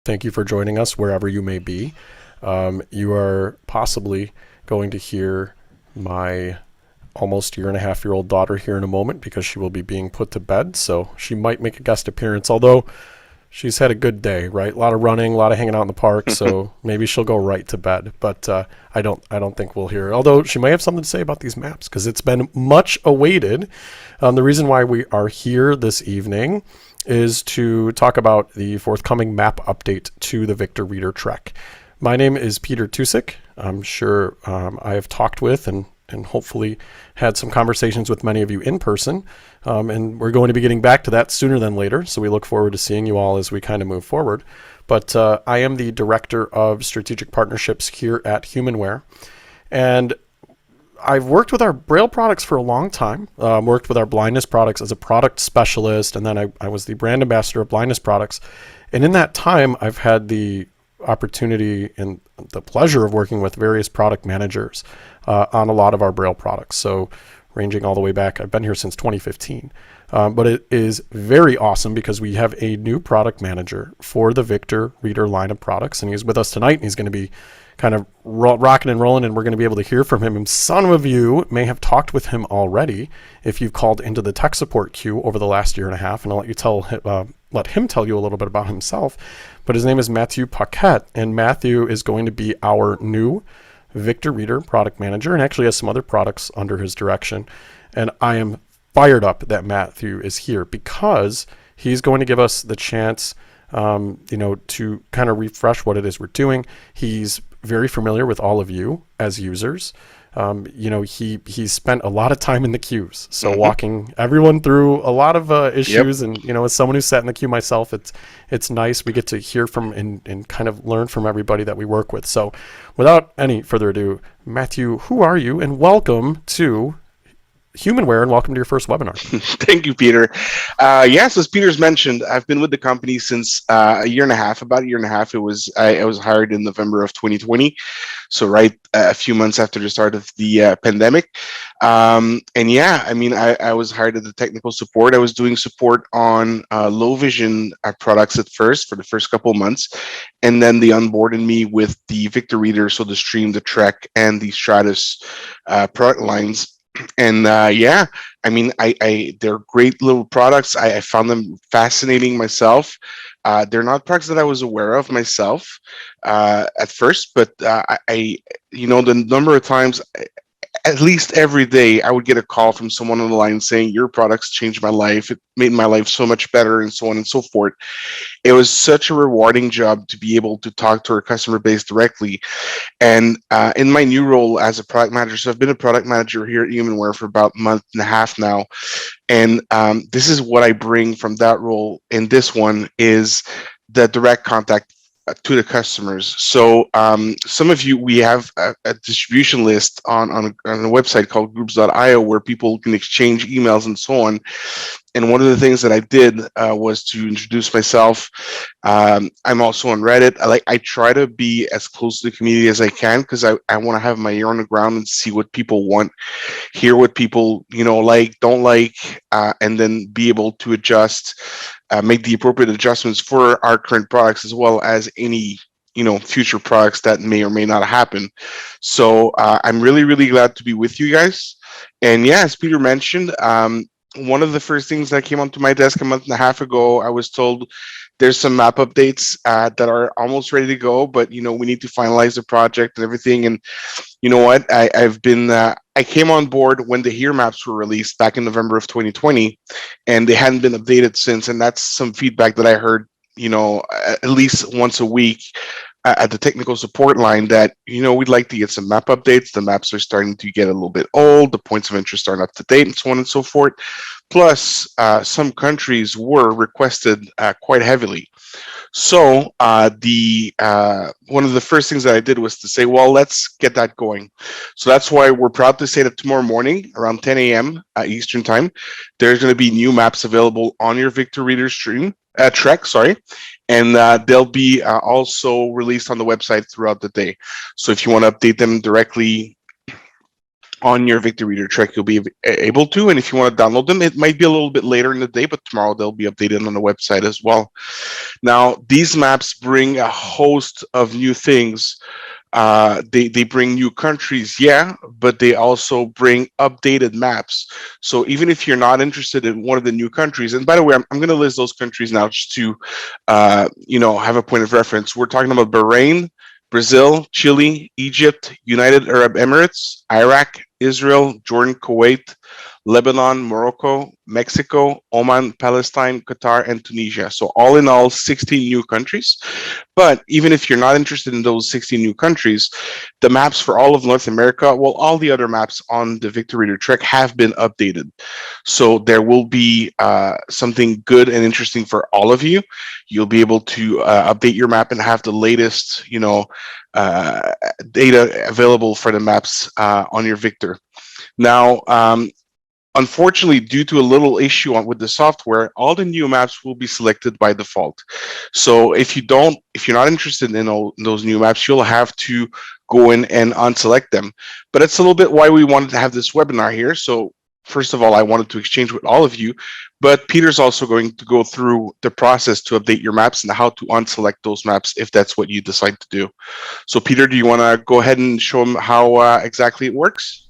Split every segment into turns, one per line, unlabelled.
Thank you for joining us wherever you may be. You are possibly going to hear my almost 1.5-year-old daughter here in a moment because she will be being put to bed, so she might make a guest appearance, although she's had a good day, right? A lot of running, a lot of hanging out in the park, so maybe she'll go right to bed. But I don't think we'll hear her. Although she may have something to say about these maps because it's been much awaited. The reason why we are here this evening is to talk about the forthcoming map update to the Victor Reader Trek. My name is Peter Tusick. I'm sure I have talked with and hopefully had some conversations with many of you in person. And we're going to be getting back to that sooner than later. So we look forward to seeing you all as we kind of move forward. But I am the Director of Strategic Partnerships here at Humanware. And I've worked with our Braille products for a long time, worked with our blindness products as a product specialist, and then I was the brand ambassador of blindness products. And in that time, I've had the opportunity and the pleasure of working with various product managers on a lot of our Braille products. So ranging all the way back, I've been here since 2015. But it is very awesome because we have a new product manager for the Victor Reader line of products, and he's with us tonight, and he's going to be kind of rocking and rolling, and we're going to be able to hear from him. And some of you may have talked with him already if you've called into the tech support queue over the last 1.5 years, and I'll let him tell you a little bit about himself. But his name is Matthew Paquette, and Matthew is going to be our new Victor Reader product manager, and actually has some other products under his direction. And I am fired up that Matthew is here because he's going to give us the chance to kind of refresh what it is we're doing. He's very familiar with all of you as users. He's spent a lot of time in the queues, so walking everyone through a lot of issues. Yep. And as someone who's sat in the queue myself, it's nice. We get to hear from and kind of learn from everybody that we work with. So without any further ado, Matthew, who are you? And welcome to Humanware, and welcome to your first webinar.
Thank you, Peter. Yes, as Peter's mentioned, I've been with the company since about 1.5 years. I was hired in November of 2020, so right a few months after the start of the pandemic. I was hired as the technical support. I was doing support on low vision products at first for the first couple of months, and then they onboarded me with the Victor Reader, so the Stream, the Trek, and the Stratus product lines. And they're great little products. I found them fascinating myself. They're not products that I was aware of myself at first, but the number of times, at least every day, I would get a call from someone on the line saying, your products changed my life. It made my life so much better, and so on and so forth. It was such a rewarding job to be able to talk to our customer base directly. And in my new role as a product manager, so I've been a product manager here at Humanware for about 1.5 months now. And this is what I bring from that role. And this one is the direct contact to the customers. So some of you, we have a distribution list on a website called groups.io where people can exchange emails and so on. And one of the things that I did was to introduce myself. I'm also on Reddit. I try to be as close to the community as I can because I want to have my ear on the ground and see what people want, hear what people don't like, and then be able to adjust, make the appropriate adjustments for our current products as well as any future products that may or may not happen. So I'm really, really glad to be with you guys. And yeah, as Peter mentioned, one of the first things that came onto my desk 1.5 months ago, I was told there's some map updates that are almost ready to go, but we need to finalize the project and everything. And you know what? I came on board when the HERE maps were released back in November of 2020, and they hadn't been updated since. And that's some feedback that I heard, at least once a week at the technical support line, that we'd like to get some map updates. The maps are starting to get a little bit old, the points of interest aren't up to date, and so on and so forth. Plus some countries were requested quite heavily. So one of the first things that I did was to say, well, let's get that going. So that's why we're proud to say that tomorrow morning around 10 a.m. Eastern time, there's going to be new maps available on your Victor Reader Trek, and they'll be also released on the website throughout the day. So if you want to update them directly on your Victor Reader Trek, you'll be able to. And if you want to download them, it might be a little bit later in the day, but tomorrow they'll be updated on the website as well. Now, these maps bring a host of new things. They bring new countries, yeah, but they also bring updated maps. So even if you're not interested in one of the new countries, and by the way, I'm going to list those countries now just to have a point of reference. We're talking about Bahrain, Brazil, Chile, Egypt, United Arab Emirates, Iraq, Israel, Jordan, Kuwait, Lebanon, Morocco, Mexico, Oman, Palestine, Qatar, and Tunisia. So all in all, 16 new countries. But even if you're not interested in those 16 new countries, the maps for all of North America, well, all the other maps on the Victor Reader Trek have been updated. So there will be something good and interesting for all of you. You'll be able to update your map and have the latest, data available for the maps on your Victor. Now, unfortunately, due to a little issue with the software, all the new maps will be selected by default. So if you're not interested in all those new maps, you'll have to go in and unselect them. But it's a little bit why we wanted to have this webinar here. So first of all, I wanted to exchange with all of you, but Peter's also going to go through the process to update your maps and how to unselect those maps if that's what you decide to do. So Peter, do you want to go ahead and show them how exactly it works?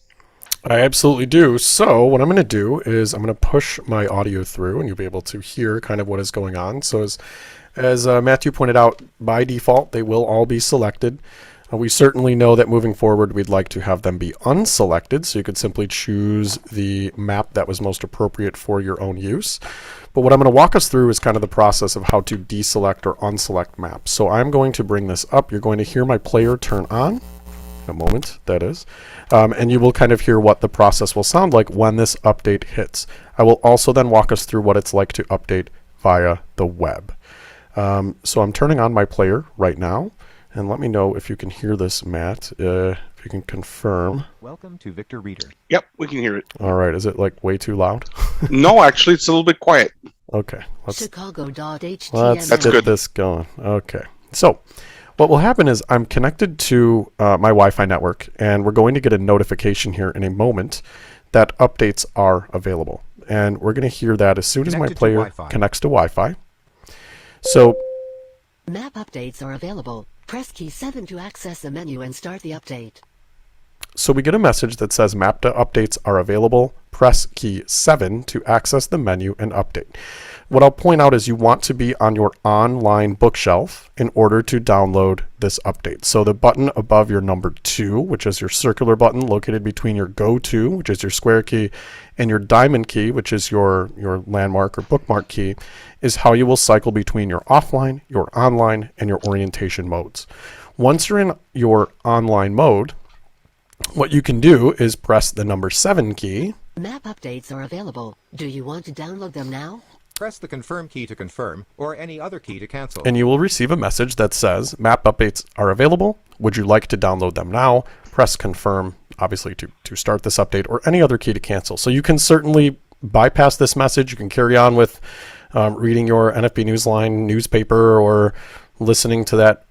I absolutely do. So what I'm going to do is I'm going to push my audio through, and you'll be able to hear kind of what is going on. So as Matthew pointed out, by default, they will all be selected. We certainly know that moving forward, we'd like to have them be unselected, so you could simply choose the map that was most appropriate for your own use. But what I'm going to walk us through is kind of the process of how to deselect or unselect maps. So I'm going to bring this up. You're going to hear my player turn on. A moment, that is. And you will kind of hear what the process will sound like when this update hits. I will also then walk us through what it's like to update via the web. So I'm turning on my player right now, and let me know if you can hear this, Matt, if you can confirm.
Welcome to Victor Reader.
Yep, we can hear it.
All right, is it like way too loud?
No, actually, it's a little bit quiet.
Okay, let's
That's
get
good.
this going. Okay, so what will happen is I'm connected to my Wi-Fi network, and we're going to get a notification here in a moment that updates are available. And we're going to hear that as soon as my player connects to Wi-Fi. So
map updates are available. Press key 7 to access the menu and start the update.
So we get a message that says map updates are available. Press key 7 to access the menu and update. What I'll point out is you want to be on your online bookshelf in order to download this update. So the button above your number 2, which is your circular button located between your go to, which is your square key, and your diamond key, which is your landmark or bookmark key, is how you will cycle between your offline, your online, and your orientation modes. Once you're in your online mode, what you can do is press the number 7 key.
Map updates are available. Do you want to download them now?
Press the confirm key to confirm, or any other key to cancel.
And you will receive a message that says map updates are available. Would you like to download them now? Press confirm, obviously to start this update, or any other key to cancel. So you can certainly bypass this message. You can carry on with reading your NFB Newsline newspaper or listening to that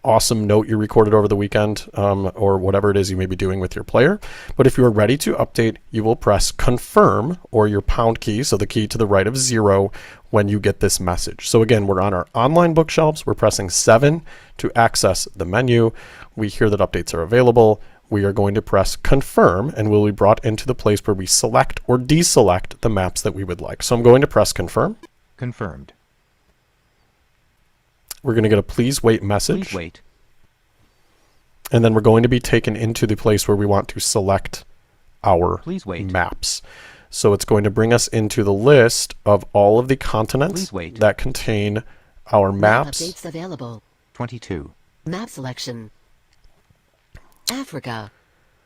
awesome note you recorded over the weekend, or whatever it is you may be doing with your player. But if you are ready to update, you will press confirm or your pound key, so the key to the right of 0, when you get this message. So again, we're on our online bookshelves. We're pressing 7 to access the menu. We hear that updates are available. We are going to press confirm, and we'll be brought into the place where we select or deselect the maps that we would like. So I'm going to press confirm.
Confirmed.
We're going to get a please wait message.
Please wait.
And then we're going to be taken into the place where we want to select our maps. So it's going to bring us into the list of all of the continents that contain our maps.
Map updates available.
22.
Map selection. Africa.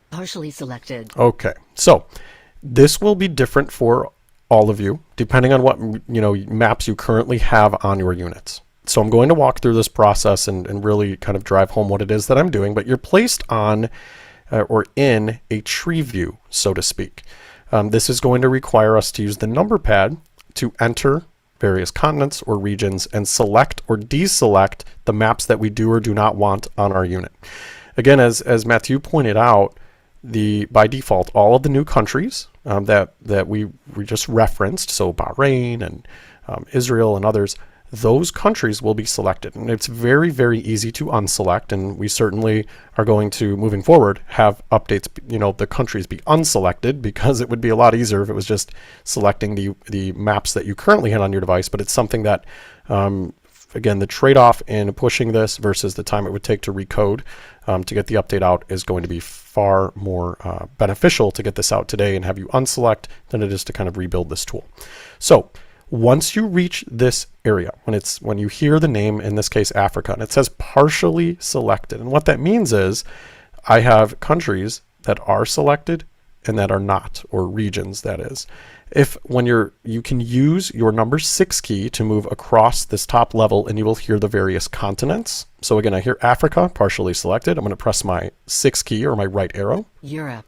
Partially selected.
Okay. So this will be different for all of you, depending on what maps you currently have on your units. So I'm going to walk through this process and really kind of drive home what it is that I'm doing, but you're placed on or in a tree view, so to speak. This is going to require us to use the number pad to enter various continents or regions and select or deselect the maps that we do or do not want on our unit. Again, as Matthew pointed out, by default, all of the new countries that we just referenced, so Bahrain and Israel and others, those countries will be selected. And it's very, very easy to unselect. And we certainly are going to, moving forward, have updates, the countries be unselected, because it would be a lot easier if it was just selecting the maps that you currently had on your device. But it's something that, again, the trade-off in pushing this versus the time it would take to recode to get the update out is going to be far more beneficial to get this out today and have you unselect than it is to kind of rebuild this tool. So once you reach this area, when you hear the name, in this case Africa, and it says partially selected, and what that means is I have countries that are selected and that are not, or regions, that is. You can use your number 6 key to move across this top level, and you will hear the various continents. So again, I hear Africa partially selected. I'm going to press my 6 key or my right arrow.
Europe.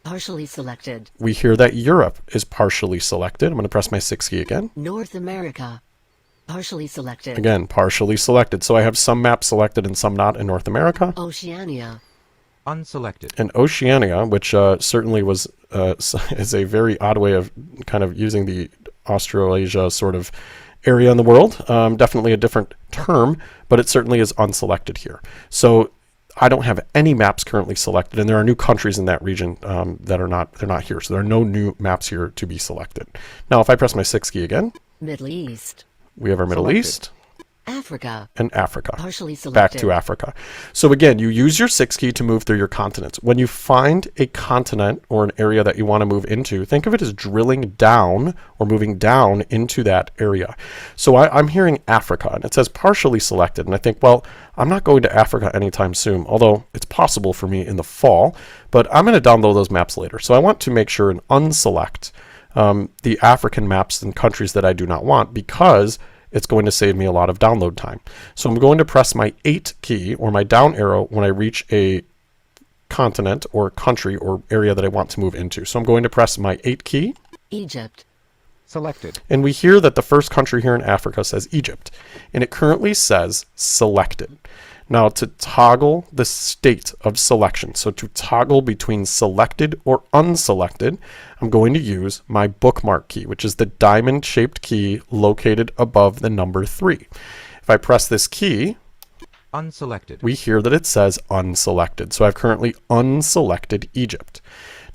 Partially selected.
We hear that Europe is partially selected. I'm going to press my 6 key again.
North America. Partially selected.
Again, partially selected. So I have some maps selected and some not in North America.
Oceania.
Unselected.
And Oceania, which certainly is a very odd way of kind of using the Australasia sort of area in the world. Definitely a different term, but it certainly is unselected here. So I don't have any maps currently selected, and there are new countries in that region they're not here. So there are no new maps here to be selected. Now, if I press my 6 key again,
Middle East.
we have our Middle
Selected.
East
Africa.
and Africa.
Partially selected.
Back to Africa. So again, you use your 6 key to move through your continents. When you find a continent or an area that you want to move into, think of it as drilling down or moving down into that area. So I'm hearing Africa, and it says partially selected, and I think, well, I'm not going to Africa anytime soon, although it's possible for me in the fall, but I'm going to download those maps later. So I want to make sure and unselect the African maps and countries that I do not want, because it's going to save me a lot of download time. So I'm going to press my 8 key or my down arrow when I reach a continent or country or area that I want to move into. So I'm going to press my 8 key.
Egypt.
Selected.
And we hear that the first country here in Africa says Egypt, and it currently says selected. Now, to toggle the state of selection, so to toggle between selected or unselected, I'm going to use my bookmark key, which is the diamond-shaped key located above the number 3. If I press this key,
Unselected.
we hear that it says unselected. So I've currently unselected Egypt.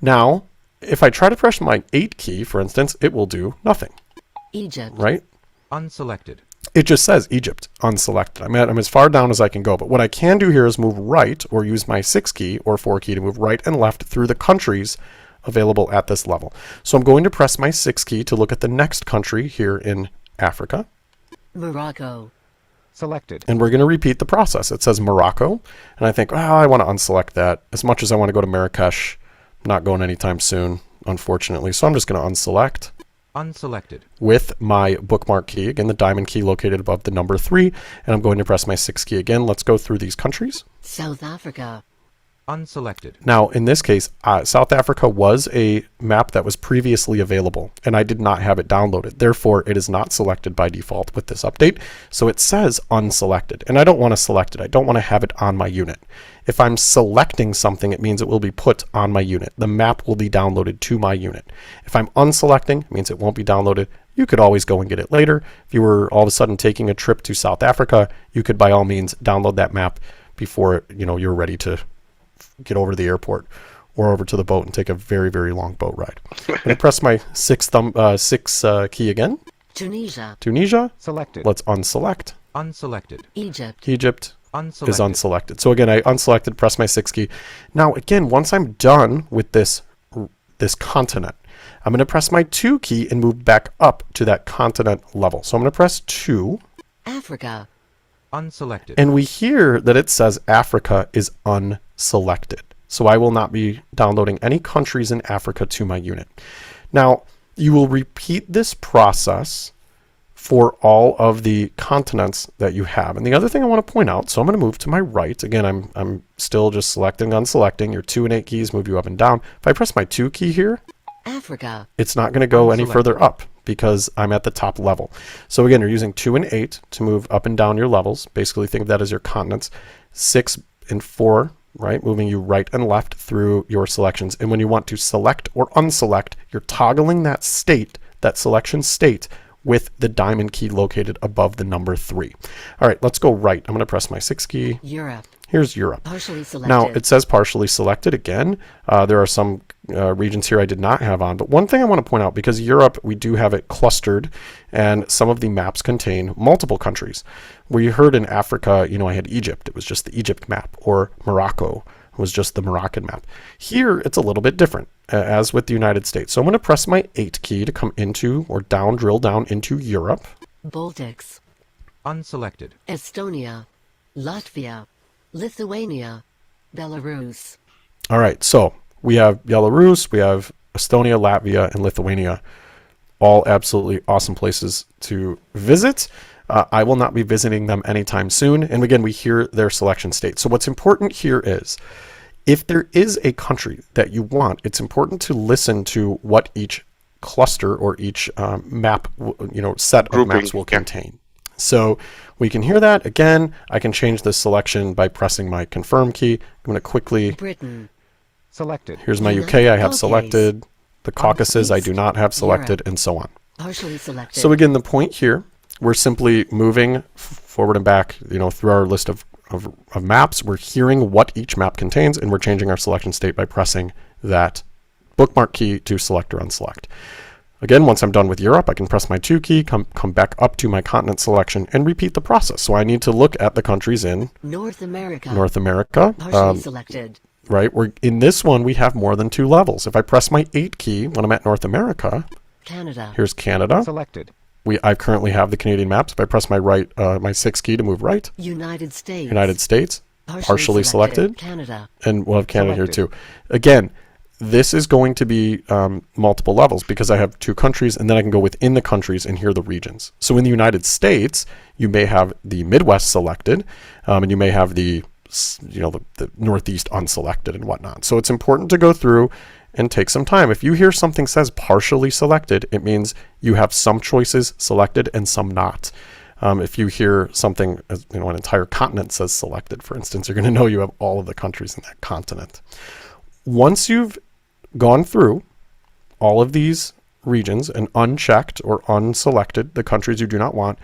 Now, if I try to press my 8 key, for instance, it will do nothing,
Egypt.
right?
Unselected.
It just says Egypt unselected. I'm as far down as I can go. But what I can do here is move right, or use my 6 key or 4 key to move right and left through the countries available at this level. So I'm going to press my 6 key to look at the next country here in Africa.
Morocco.
Selected.
And we're going to repeat the process. It says Morocco. And I think, I want to unselect that. As much as I want to go to Marrakesh, I'm not going anytime soon, unfortunately. So I'm just going to unselect.
Unselected.
With my bookmark key, again, the diamond key located above the number 3, and I'm going to press my 6 key again. Let's go through these countries.
South Africa.
Unselected.
Now, in this case, South Africa was a map that was previously available, and I did not have it downloaded. Therefore, it is not selected by default with this update. So it says unselected, and I don't want to select it. I don't want to have it on my unit. If I'm selecting something, it means it will be put on my unit. The map will be downloaded to my unit. If I'm unselecting, it means it won't be downloaded. You could always go and get it later. If you were all of a sudden taking a trip to South Africa, you could by all means download that map before you're ready to get over to the airport or over to the boat and take a very, very long boat ride. I'm going to press my 6 key again.
Tunisia.
Tunisia.
Selected.
Let's unselect.
Unselected.
Egypt.
Egypt
Unselected.
is unselected. So again, I unselected, press my 6 key. Now again, once I'm done with this continent, I'm going to press my 2 key and move back up to that continent level. So I'm going to press 2.
Africa.
Unselected.
And we hear that it says Africa is unselected. So I will not be downloading any countries in Africa to my unit. Now, you will repeat this process for all of the continents that you have. And the other thing I want to point out, so I'm going to move to my right. Again, I'm still just selecting, unselecting. Your 2 and 8 keys move you up and down. If I press my 2 key here,
Africa.
it's not going to go any
Unselected.
further up because I'm at the top level. So again, you're using 2 and 8 to move up and down your levels. Basically, think of that as your continents. 6 and 4 right? Moving you right and left through your selections. And when you want to select or unselect, you're toggling that state, that selection state, with the diamond key located above the number 3. All right, let's go right. I'm going to press my 6 key.
Europe.
Here's Europe.
Partially selected.
Now, it says partially selected again. There are some regions here I did not have on. But one thing I want to point out, because Europe, we do have it clustered, and some of the maps contain multiple countries. We heard in Africa, I had Egypt. It was just the Egypt map. Or Morocco was just the Moroccan map. Here, it's a little bit different, as with the United States. So I'm going to press my 8 key to come into, or drill down into Europe.
Baltics.
Unselected.
Estonia. Latvia. Lithuania. Belarus.
All right, so we have Belarus, we have Estonia, Latvia, and Lithuania. All absolutely awesome places to visit. I will not be visiting them anytime soon. And again, we hear their selection state. So what's important here is, if there is a country that you want, it's important to listen to what each cluster or each map, set of maps will contain. So we can hear that. Again, I can change the selection by pressing my confirm key. I'm going to quickly...
Britain.
Selected.
Here's my UK I have selected. The Caucasus I do not have selected, and so on.
Partially selected.
So again, the point here, we're simply moving forward and back, through our list of maps. We're hearing what each map contains, and we're changing our selection state by pressing that bookmark key to select or unselect. Again, once I'm done with Europe, I can press my 2 key, come back up to my continent selection, and repeat the process. So I need to look at the countries in
North America.
Partially
selected.
Right, in this one, we have more than 2 levels. If I press my 8 key when I'm at North America,
Canada.
Here's Canada.
Selected.
I currently have the Canadian maps. If I press my 6 key to move right,
United
States, partially selected.
Canada.
And we'll have Canada
Selected.
here too. Again, this is going to be multiple levels because I have 2 countries, and then I can go within the countries and hear the regions. So in the United States, you may have the Midwest selected, and you may have the Northeast unselected and whatnot. So it's important to go through and take some time. If you hear something says partially selected, it means you have some choices selected and some not. If you hear something, an entire continent says selected, for instance, you're going to know you have all of the countries in that continent. Once you've gone through all of these regions and unchecked or unselected the countries you do not want,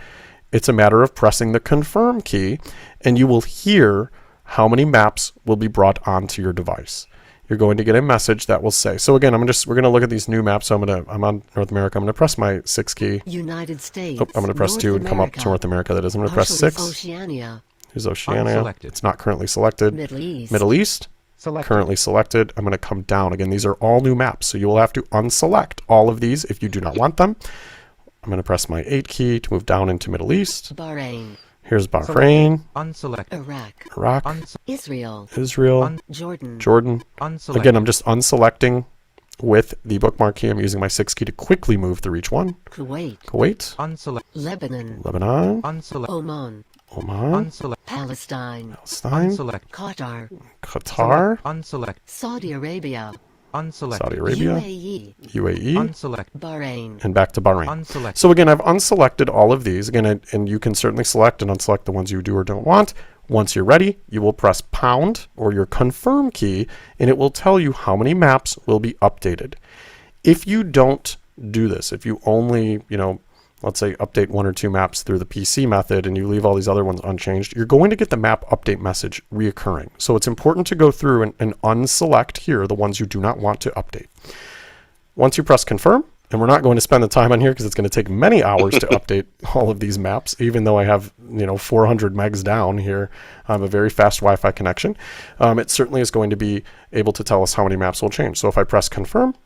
it's a matter of pressing the confirm key, and you will hear how many maps will be brought onto your device. You're going to get a message that will say, so again, we're going to look at these new maps. So I'm on North America. I'm going to press my 6 key.
United States.
I'm going to press 2 and come up to North America. That is, I'm going to press 6.
Oceania.
Here's Oceania.
Unselected.
It's not currently selected.
Middle East.
Selected.
Currently selected. I'm going to come down. Again, these are all new maps. So you will have to unselect all of these if you do not want them. I'm going to press my 8 key to move down into Middle East.
Bahrain.
Here's Bahrain.
Unselected.
Iraq. Israel.
Jordan.
Unselected.
Again, I'm just unselecting with the bookmark key. I'm using my 6 key to quickly move through each one.
Kuwait.
Unselected.
Lebanon.
Unselected.
Oman.
Unselected.
Palestine.
Unselected.
Qatar.
Unselected.
Saudi Arabia.
Unselected.
UAE.
Unselected.
Bahrain.
And back to Bahrain.
Unselected.
So again, I've unselected all of these. Again, and you can certainly select and unselect the ones you do or don't want. Once you're ready, you will press pound or your confirm key, and it will tell you how many maps will be updated. If you don't do this, if you only, let's say update 1 or 2 maps through the PC method and you leave all these other ones unchanged, you're going to get the map update message reoccurring. So it's important to go through and unselect here the ones you do not want to update. Once you press confirm, and we're not going to spend the time on here because it's going to take many hours to update all of these maps, even though I have 400 megs down here. I have a very fast Wi-Fi connection. It certainly is going to be able to tell us how many maps will change. So if I press confirm.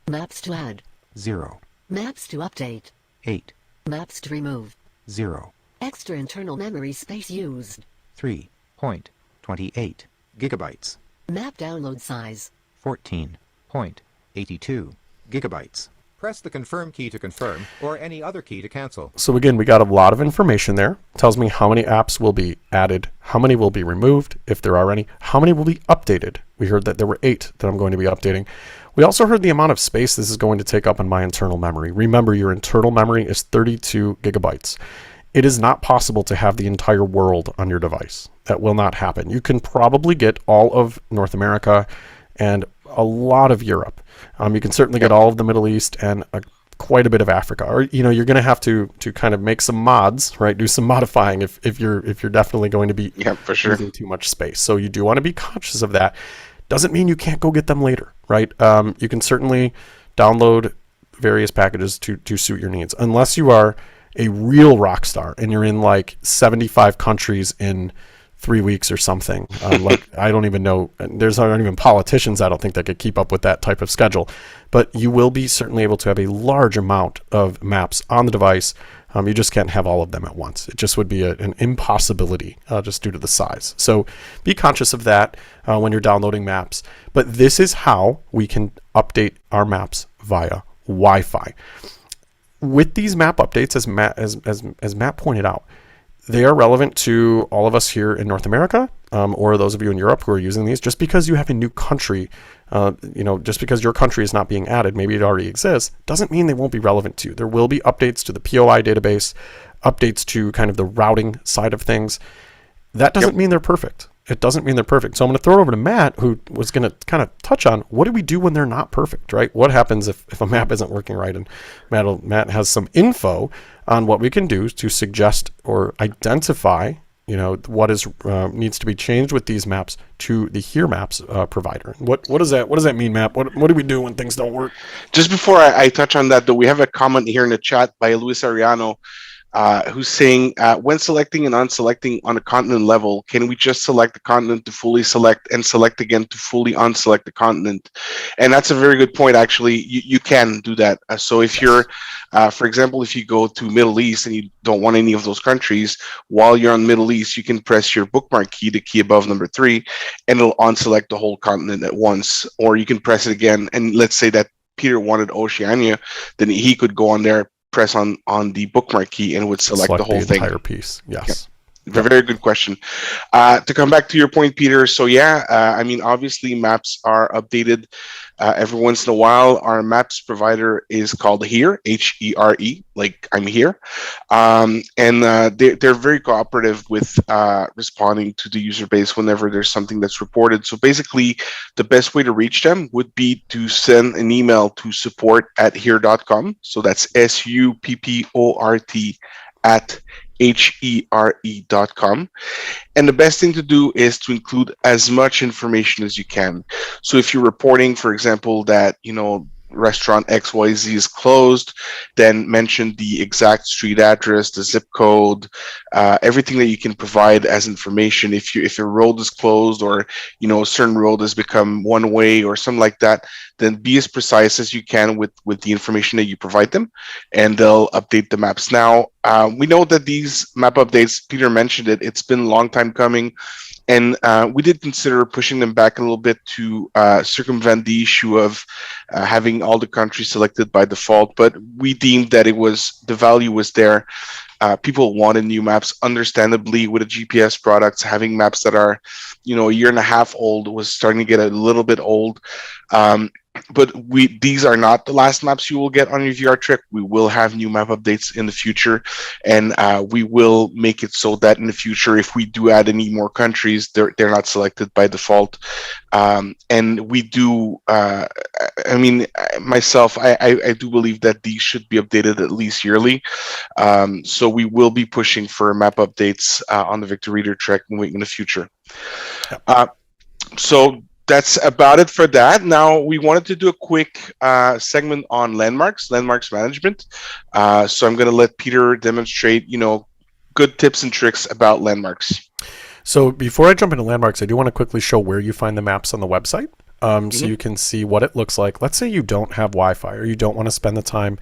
Maps to add.
0.
Maps to update.
8.
Maps to remove.
0.
Extra internal memory space used.
3.28 gigabytes.
Map download size.
14.82 gigabytes. Press the confirm key to confirm, or any other key to cancel.
So again, we got a lot of information there. It tells me how many apps will be added, how many will be removed, if there are any, how many will be updated. We heard that there were 8 that I'm going to be updating. We also heard the amount of space this is going to take up on my internal memory. Remember, your internal memory is 32 gigabytes. It is not possible to have the entire world on your device. That will not happen. You can probably get all of North America and a lot of Europe. You can certainly get all of the Middle East and quite a bit of Africa. Or you're going to have to kind of make some mods, right? Do some modifying if you're definitely going to be
for sure.
using too much space. So you do want to be conscious of that. Doesn't mean you can't go get them later, right? You can certainly download various packages to suit your needs, unless you are a real rock star and you're in like 75 countries in 3 weeks or something. Like, I don't even know. There's not even politicians, I don't think, that could keep up with that type of schedule. But you will be certainly able to have a large amount of maps on the device. You just can't have all of them at once. It just would be an impossibility just due to the size. So be conscious of that when you're downloading maps. But this is how we can update our maps via Wi-Fi. With these map updates, as Matt pointed out, they are relevant to all of us here in North America, or those of you in Europe who are using these. Just because you have a new country, just because your country is not being added, maybe it already exists, doesn't mean they won't be relevant to you. There will be updates to the POI database, updates to kind of the routing side of things. That doesn't mean they're perfect. It doesn't mean they're perfect. So I'm going to throw it over to Matt, who was going to kind of touch on what do we do when they're not perfect, right? What happens if a map isn't working right? And Matt has some info on what we can do to suggest or identify, what is needs to be changed with these maps to the Here Maps provider. What does that mean, Matt? What do we do when things don't work?
Just before I touch on that, though, we have a comment here in the chat by Luis Ariano, who's saying, when selecting and unselecting on a continent level, can we just select the continent to fully select and select again to fully unselect the continent? And that's a very good point, actually. You can do that. So if you're, for example, if you go to Middle East and you don't want any of those countries, while you're on Middle East, you can press your bookmark key, the key above number 3, and it'll unselect the whole continent at once. Or you can press it again, and let's say that Peter wanted Oceania, then he could go on there, press on the bookmark key, and would select the whole thing.
Entire piece. Yes.
Very good question. To come back to your point, Peter. So obviously maps are updated every once in a while. Our maps provider is called Here, Here, like I'm here. And they're very cooperative with responding to the user base whenever there's something that's reported. So basically, the best way to reach them would be to send an email to support@here.com. So that's SUPPORT at HERE.com. And the best thing to do is to include as much information as you can. So if you're reporting, for example, that, restaurant XYZ is closed, then mention the exact street address, the zip code, everything that you can provide as information. If a road is closed, or a certain road has become one way or something like that, then be as precise as you can with the information that you provide them, and they'll update the maps. Now, we know that these map updates, Peter mentioned it, it's been a long time coming. And we did consider pushing them back a little bit to circumvent the issue of having all the countries selected by default. But we deemed that the value was there. People wanted new maps, understandably. With the GPS products, having maps that are, a year and a half old was starting to get a little bit old. But these are not the last maps you will get on your VR trip. We will have new map updates in the future, and we will make it so that in the future, if we do add any more countries, they're not selected by default. And we do, myself, I do believe that these should be updated at least yearly. So we will be pushing for map updates on the Victor Reader Trek in the future. So that's about it for that. Now, we wanted to do a quick segment on landmarks management. So I'm going to let Peter demonstrate, good tips and tricks about landmarks.
So before I jump into landmarks, I do want to quickly show where you find the maps on the website. So you can see what it looks like. Let's say you don't have Wi-Fi, or you don't want to spend the time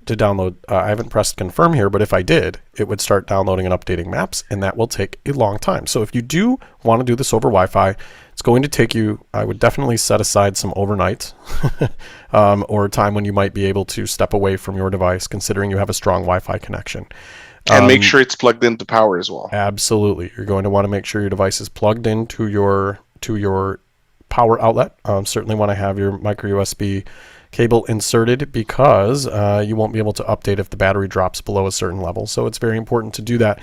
to download. I haven't pressed confirm here, but if I did, it would start downloading and updating maps, and that will take a long time. So if you do want to do this over Wi-Fi, it's going to take you, I would definitely set aside some overnight or time when you might be able to step away from your device, considering you have a strong Wi-Fi connection.
And make sure it's plugged into power as well.
Absolutely. You're going to want to make sure your device is plugged into your power outlet. Certainly want to have your micro USB cable inserted, because you won't be able to update if the battery drops below a certain level. So it's very important to do that.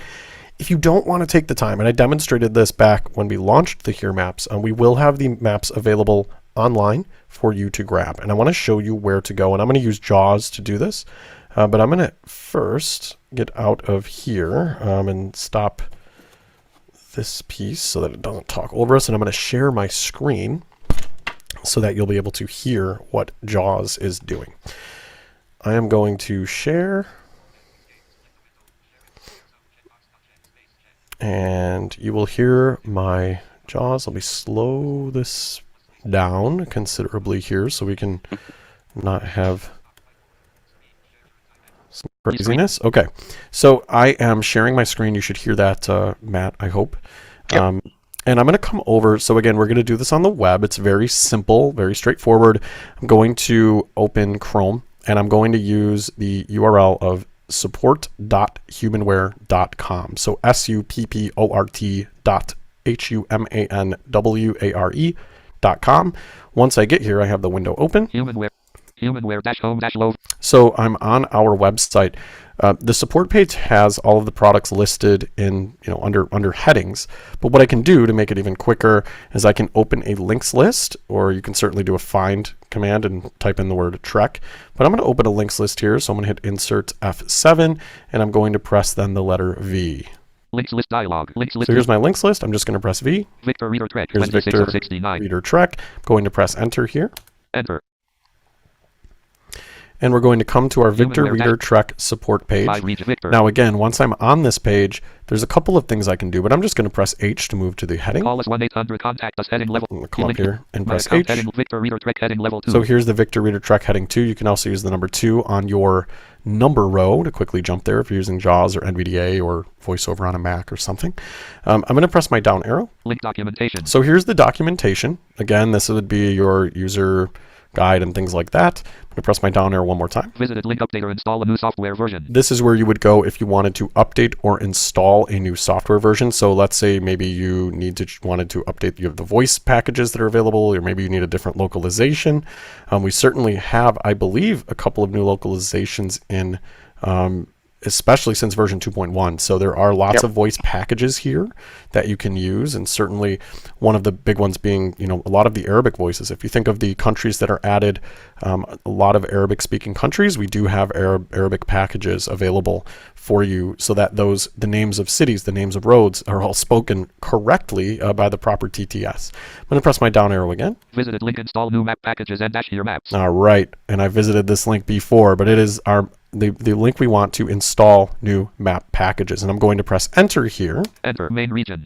if you don't want to take the time, and I demonstrated this back when we launched the Here maps, we will have the maps available online for you to grab. And I want to show you where to go. And I'm going to use JAWS to do this. But I'm going to first get out of here and stop this piece so that it doesn't talk over us. And I'm going to share my screen so that you'll be able to hear what JAWS is doing. I am going to share. And you will hear my JAWS. Let me slow this down considerably here so we can not have some craziness. Okay, so I am sharing my screen. You should hear that, Matt, I hope.
Yep.
And I'm going to come over. So again, we're going to do this on the web. It's very simple, very straightforward. I'm going to open Chrome, and I'm going to use the URL of support.humanware.com. So support.humanware.com. Once I get here, I have the window open.
Humanware-home-load.
So I'm on our website. The support page has all of the products listed in, under headings. But what I can do to make it even quicker is I can open a links list, or you can certainly do a find command and type in the word Trek. But I'm going to open a links list here. So I'm going to hit Insert F7, and I'm going to press then the letter V.
Links list dialog. Links list.
So here's my links list. I'm just going to press V.
Victor Reader Trek.
Here's Victor Reader Trek. I'm going to press Enter here.
Enter.
And we're going to come to our Victor Reader Trek support page. Now again, once I'm on this page, there's a couple of things I can do, but I'm just going to press H to move to the heading.
Call us 1-800 contact us heading level.
I'm going to come up here and press H.
Victor Reader Trek heading level 2.
So here's the Victor Reader Trek heading 2. You can also use the number 2 on your number row to quickly jump there if you're using JAWS or NVDA or VoiceOver on a Mac or something. I'm going to press my down arrow.
Link documentation.
So here's the documentation. Again, this would be your user guide and things like that. I'm going to press my down arrow one more time.
Visited link update or install a new software version.
This is where you would go if you wanted to update or install a new software version. So let's say maybe you wanted to update, you have the voice packages that are available, or maybe you need a different localization. We certainly have, I believe, a couple of new localizations in especially since version 2.1. So there are lots of voice packages here that you can use, and certainly one of the big ones being, a lot of the Arabic voices. If you think of the countries that are added, a lot of Arabic speaking countries, we do have Arabic packages available for you so that the names of cities, the names of roads are all spoken correctly by the proper TTS. I'm going to press my down arrow again.
Visited link install new map packages and Here maps.
All right, and I visited this link before, but it is the link we want to install new map packages, and I'm going to press Enter here.
Enter main region,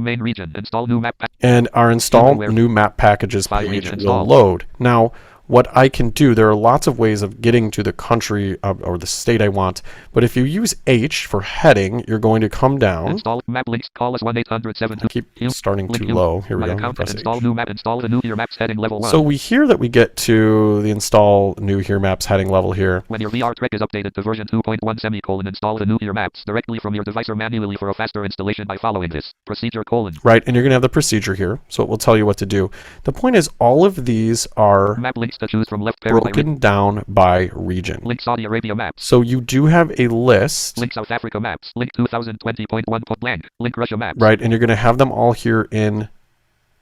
install new map.
And our install new map packages page will load. Now, what I can do, there are lots of ways of getting to the country or the state I want, but if you use H for heading, you're going to come down.
Install map links, call us 1-800-7.
Keep starting too low. Here we go.
Install new map, install the new Here maps heading level 1.
So we hear that we get to the install new Here maps heading level here.
When your VR Trek is updated to version 2.1 install the new Here maps directly from your device or manually for a faster installation by following this procedure :
Right, and you're going to have the procedure here, so it will tell you what to do. The point is, all of these are
map links to choose from left
broken down by region.
Link Saudi Arabia maps.
So you do have a list.
Link South Africa maps. Link 2020.1 blank. Link Russia maps.
Right, and you're going to have them all here in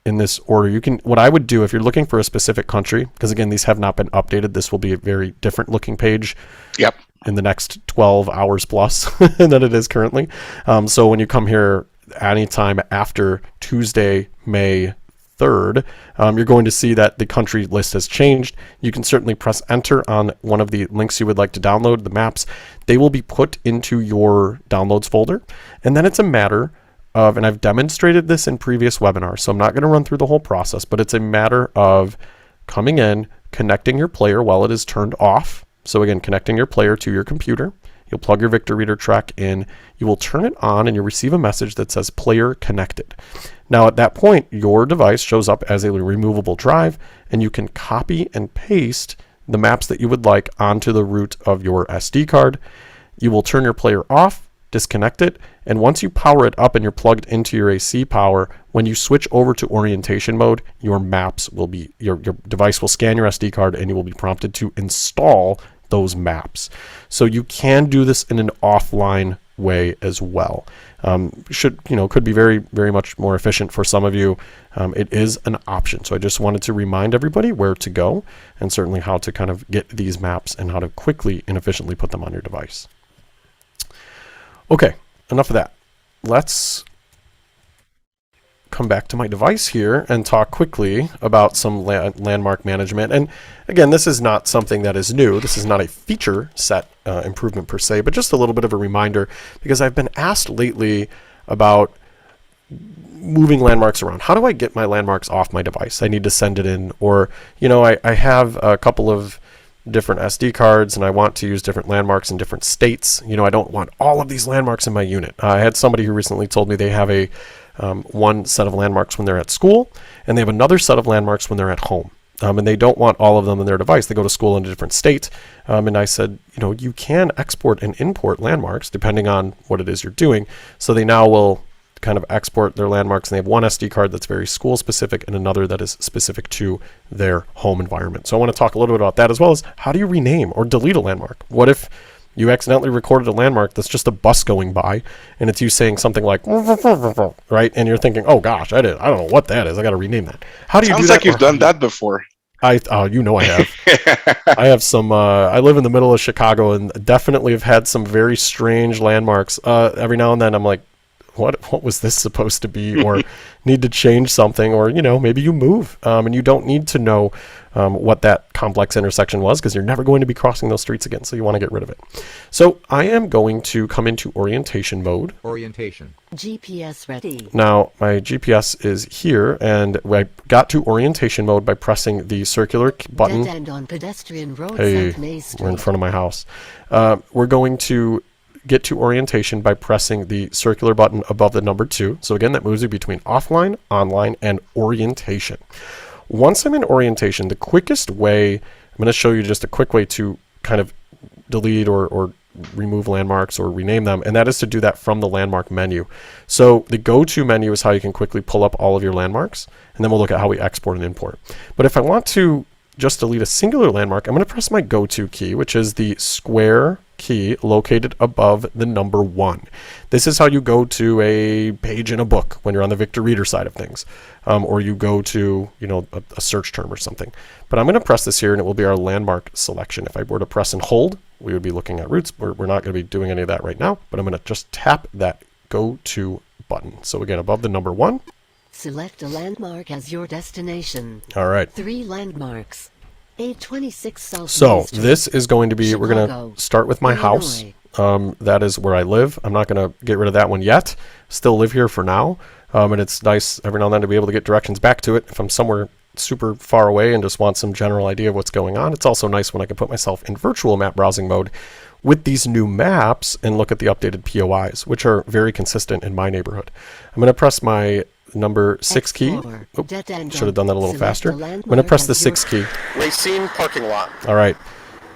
this order. You can, what I would do if you're looking for a specific country, because again, these have not been updated. This will be a very different looking page.
Yep.
In the next 12 hours plus than it is currently. So when you come here anytime after Tuesday, May 3rd, you're going to see that the country list has changed. You can certainly press Enter on one of the links you would like to download, the maps. They will be put into your downloads folder. And then it's a matter of, and I've demonstrated this in previous webinars, so I'm not going to run through the whole process, but it's a matter of coming in, connecting your player while it is turned off. So again, connecting your player to your computer. You'll plug your Victor Reader Trek in, you will turn it on, and you'll receive a message that says player connected. Now at that point, your device shows up as a removable drive, and you can copy and paste the maps that you would like onto the root of your SD card. You will turn your player off, disconnect it, and once you power it up and you're plugged into your AC power, when you switch over to orientation mode, your maps will be, your device will scan your SD card and you will be prompted to install those maps. So you can do this in an offline way as well. Could be very, very much more efficient for some of you. It is an option. So I just wanted to remind everybody where to go and certainly how to kind of get these maps and how to quickly and efficiently put them on your device. Okay, enough of that. Let's come back to my device here and talk quickly about some landmark management. And again, this is not something that is new. This is not a feature set improvement per se, but just a little bit of a reminder, because I've been asked lately about moving landmarks around. How do I get my landmarks off my device? I need to send it in, or, I have a couple of different SD cards and I want to use different landmarks in different states. I don't want all of these landmarks in my unit. I had somebody who recently told me they have a one set of landmarks when they're at school, and they have another set of landmarks when they're at home. And they don't want all of them in their device. They go to school in a different state. And I said, you can export and import landmarks depending on what it is you're doing. So they now will kind of export their landmarks, and they have one SD card that's very school specific and another that is specific to their home environment. So I want to talk a little bit about that, as well as how do you rename or delete a landmark? What if you accidentally recorded a landmark that's just a bus going by, and it's you saying something like, right? And you're thinking, oh gosh, I don't know what that is. I got to rename that. How do you do that?
Sounds like you've done that before.
I have. I have some, I live in the middle of Chicago and definitely have had some very strange landmarks. Every now and then I'm like, what was this supposed to be? Or need to change something, or, maybe you move and you don't need to know what that complex intersection was, because you're never going to be crossing those streets again. So you want to get rid of it. So I am going to come into orientation mode.
Orientation.
GPS ready.
Now my GPS is here, and I got to orientation mode by pressing the circular button.
Dead end on pedestrian road,
Hey,
South Main Street.
we're in front of my house. We're going to get to orientation by pressing the circular button above the number 2. So again, that moves you between offline, online, and orientation. Once I'm in orientation, the quickest way, I'm going to show you just a quick way to kind of delete or remove landmarks or rename them, and that is to do that from the landmark menu. So the go-to menu is how you can quickly pull up all of your landmarks, and then we'll look at how we export and import. But if I want to just delete a singular landmark, I'm going to press my go-to key, which is the square key located above the number 1. This is how you go to a page in a book when you're on the Victor Reader side of things, or you go to a search term or something. But I'm going to press this here, and it will be our landmark selection. If I were to press and hold, we would be looking at routes. We're not going to be doing any of that right now, but I'm going to just tap that go to button. So again, above the number 1.
Select a landmark as your destination.
All right.
3 landmarks. 826 South
So
Main Street.
this is going to be, we're going
Chicago,
to start with my house.
Illinois.
That is where I live. I'm not going to get rid of that one yet. Still live here for now. And it's nice every now and then to be able to get directions back to it if I'm somewhere super far away and just want some general idea of what's going on. It's also nice when I can put myself in virtual map browsing mode with these new maps and look at the updated POIs, which are very consistent in my neighborhood. I'm going to press my number 6 key. Oop, should have done that a little faster. I'm going to press the 6 key. Racine parking lot. All right.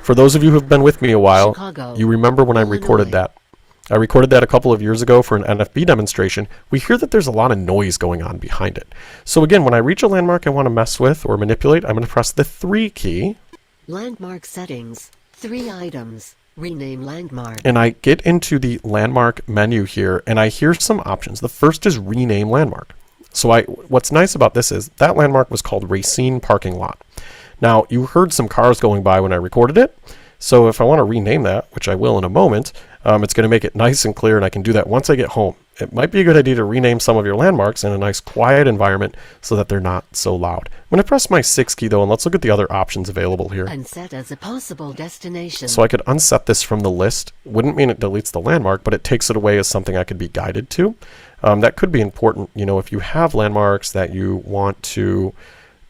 For those of you who have been with me a while,
Chicago,
you remember when I recorded
Illinois.
that. I recorded that a couple of years ago for an NFB demonstration. We hear that there's a lot of noise going on behind it. So again, when I reach a landmark I want to mess with or manipulate, I'm going to press the 3 key.
Landmark settings. 3 items. Rename landmark.
And I get into the landmark menu here, and I hear some options. The first is rename landmark. So what's nice about this is that landmark was called Racine Parking Lot. Now, you heard some cars going by when I recorded it. So if I want to rename that, which I will in a moment, it's going to make it nice and clear, and I can do that once I get home. It might be a good idea to rename some of your landmarks in a nice quiet environment so that they're not so loud. I'm going to press my 6 key though, and let's look at the other options available here.
Unset as a possible destination.
So I could unset this from the list. Wouldn't mean it deletes the landmark, but it takes it away as something I could be guided to. That could be important, if you have landmarks that you want to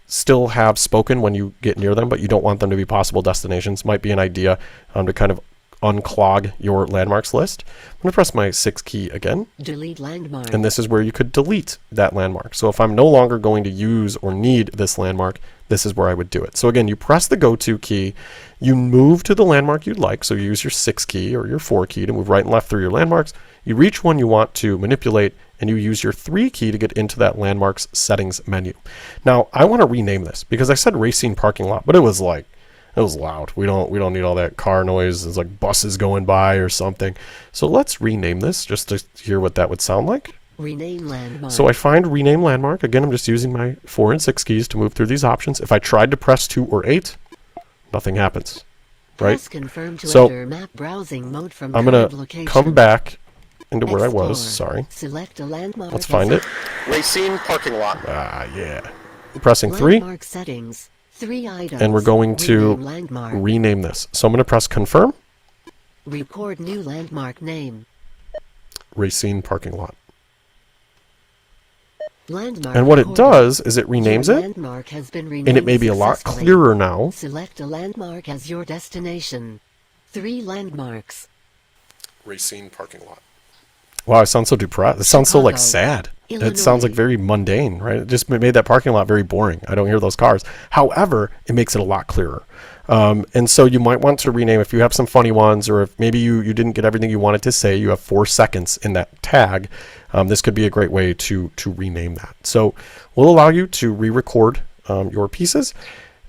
still have spoken when you get near them, but you don't want them to be possible destinations, might be an idea to kind of unclog your landmarks list. I'm going to press my 6 key again.
Delete landmark.
And this is where you could delete that landmark. So if I'm no longer going to use or need this landmark, this is where I would do it. So again, you press the go-to key, you move to the landmark you'd like. So you use your 6 key or your 4 key to move right and left through your landmarks. You reach one you want to manipulate, and you use your 3 key to get into that landmarks settings menu. Now, I want to rename this because I said Racine Parking Lot, but it was like, It was loud. We don't need all that car noise. It's like buses going by or something. So let's rename this just to hear what that would sound like.
Rename landmark.
So I find rename landmark. Again, I'm just using my 4 and 6 keys to move through these options. If I tried to press 2 or 8, nothing happens. Right?
Press confirm to
So,
enter map browsing mode from
I'm
current
gonna
location.
come back into where I was.
Explore.
Sorry.
Select a landmark.
Let's find it.
Racine parking lot.
Ah, yeah. Pressing 3,
Landmark settings. 3 items.
and we're going to
Rename landmark.
rename this. So I'm going to press confirm.
Record new landmark name.
Racine parking lot.
Landmark
And what it
recorded.
does is it renames
Your
it,
landmark has been renamed
and it may be a lot
successfully.
clearer now.
Select a landmark as your destination. 3 landmarks.
Racine parking lot. Wow, I sound so depressed. It sounds so like
Chicago,
sad. It
Illinois.
sounds like very mundane, right? It just made that parking lot very boring. I don't hear those cars. However, it makes it a lot clearer. And so you might want to rename if you have some funny ones, or if maybe you didn't get everything you wanted to say. You have 4 seconds in that tag. This could be a great way to rename that. So we'll allow you to re-record your pieces.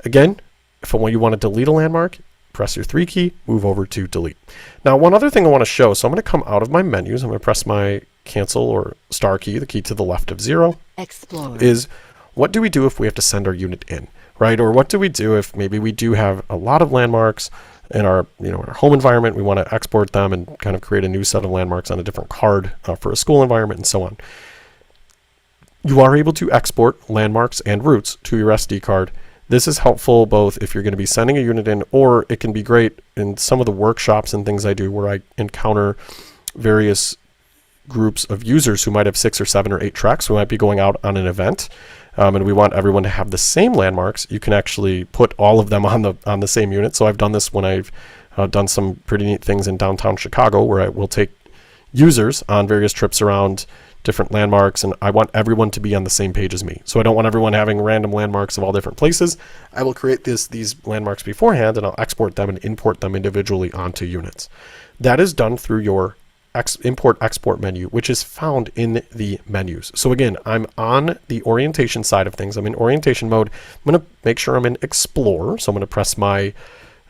Again, if you want to delete a landmark, press your 3 key, move over to delete. Now, one other thing I want to show. So I'm going to come out of my menus. I'm going to press my cancel or star key, the key to the left of 0,
Explore.
is what do we do if we have to send our unit in, right? Or what do we do if maybe we do have a lot of landmarks in our, our home environment, we want to export them and kind of create a new set of landmarks on a different card for a school environment and so on. You are able to export landmarks and routes to your SD card. This is helpful both if you're going to be sending a unit in, or it can be great in some of the workshops and things I do where I encounter various groups of users who might have 6 or 7 or 8 treks who might be going out on an event, and we want everyone to have the same landmarks. You can actually put all of them on the same unit. So I've done this when I've done some pretty neat things in downtown Chicago, where I will take users on various trips around different landmarks, and I want everyone to be on the same page as me. So I don't want everyone having random landmarks of all different places. I will create these landmarks beforehand, and I'll export them and import them individually onto units. That is done through your import-export menu, which is found in the menus. So again, I'm on the orientation side of things. I'm in orientation mode. I'm going to make sure I'm in Explore. So I'm going to press my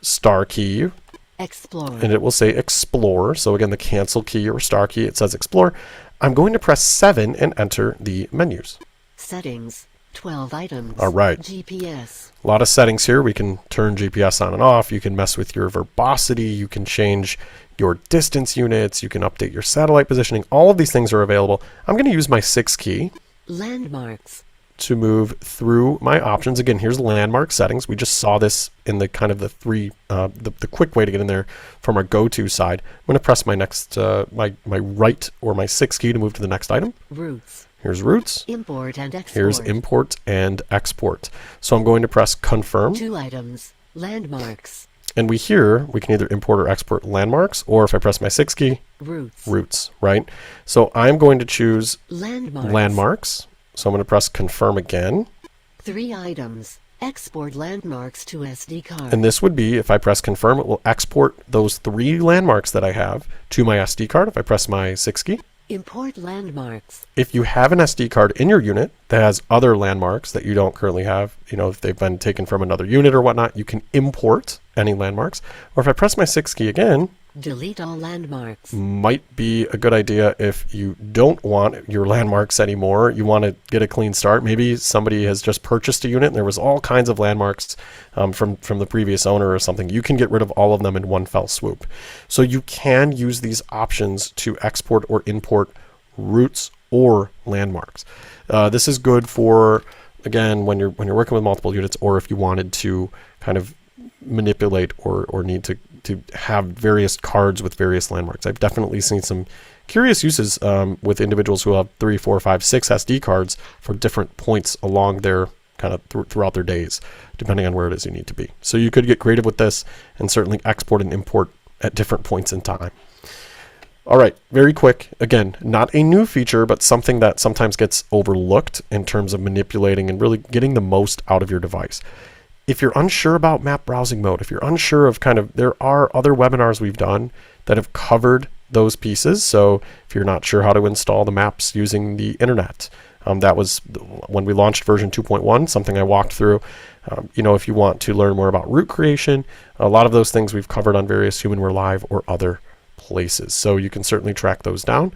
star key,
Explore.
and it will say Explore. So again, the cancel key or star key, it says Explore. I'm going to press 7 and enter the menus.
Settings. 12 items.
All right.
GPS.
A lot of settings here. We can turn GPS on and off. You can mess with your verbosity. You can change your distance units. You can update your satellite positioning. All of these things are available. I'm going to use my 6 key
Landmarks.
to move through my options. Again, here's landmark settings. We just saw this in the kind of the 3, the quick way to get in there from our go-to side. I'm going to press my next, my right or my 6 key to move to the next item.
Routes.
Here's routes.
Import and export.
Here's import and export. So I'm going to press confirm.
2 items. Landmarks.
And we can either import or export landmarks, or if I press my 6 key,
Routes.
routes, right? So I'm going to choose
Landmarks.
landmarks. So I'm going to press confirm again.
3 items. Export landmarks to SD card.
And this would be, if I press confirm, it will export those 3 landmarks that I have to my SD card if I press my 6 key.
Import landmarks.
If you have an SD card in your unit that has other landmarks that you don't currently have, if they've been taken from another unit or whatnot, you can import any landmarks. Or if I press my 6 key again,
Delete all landmarks.
might be a good idea if you don't want your landmarks anymore. You want to get a clean start. Maybe somebody has just purchased a unit and there was all kinds of landmarks from the previous owner or something. You can get rid of all of them in one fell swoop. So you can use these options to export or import routes or landmarks. This is good for, again, when you're working with multiple units, or if you wanted to kind of manipulate or need to have various cards with various landmarks. I've definitely seen some curious uses with individuals who have 3, 4, 5, 6 SD cards for different points along their kind of throughout their days, depending on where it is you need to be. So you could get creative with this and certainly export and import at different points in time. All right, very quick. Again, not a new feature, but something that sometimes gets overlooked in terms of manipulating and really getting the most out of your device. If you're unsure about map browsing mode, if you're unsure of there are other webinars we've done that have covered those pieces. So if you're not sure how to install the maps using the internet, that was when we launched version 2.1, something I walked through. If you want to learn more about route creation, a lot of those things we've covered on various HumanWare Live or other places. So you can certainly track those down.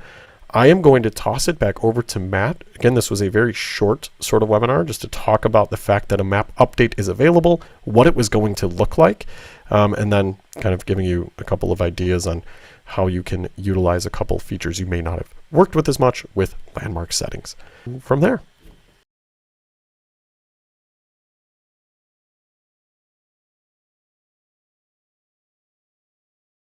I am going to toss it back over to Matt. Again, this was a very short sort of webinar just to talk about the fact that a map update is available, what it was going to look like, and then kind of giving you a couple of ideas on how you can utilize a couple features you may not have worked with as much with landmark settings. From there,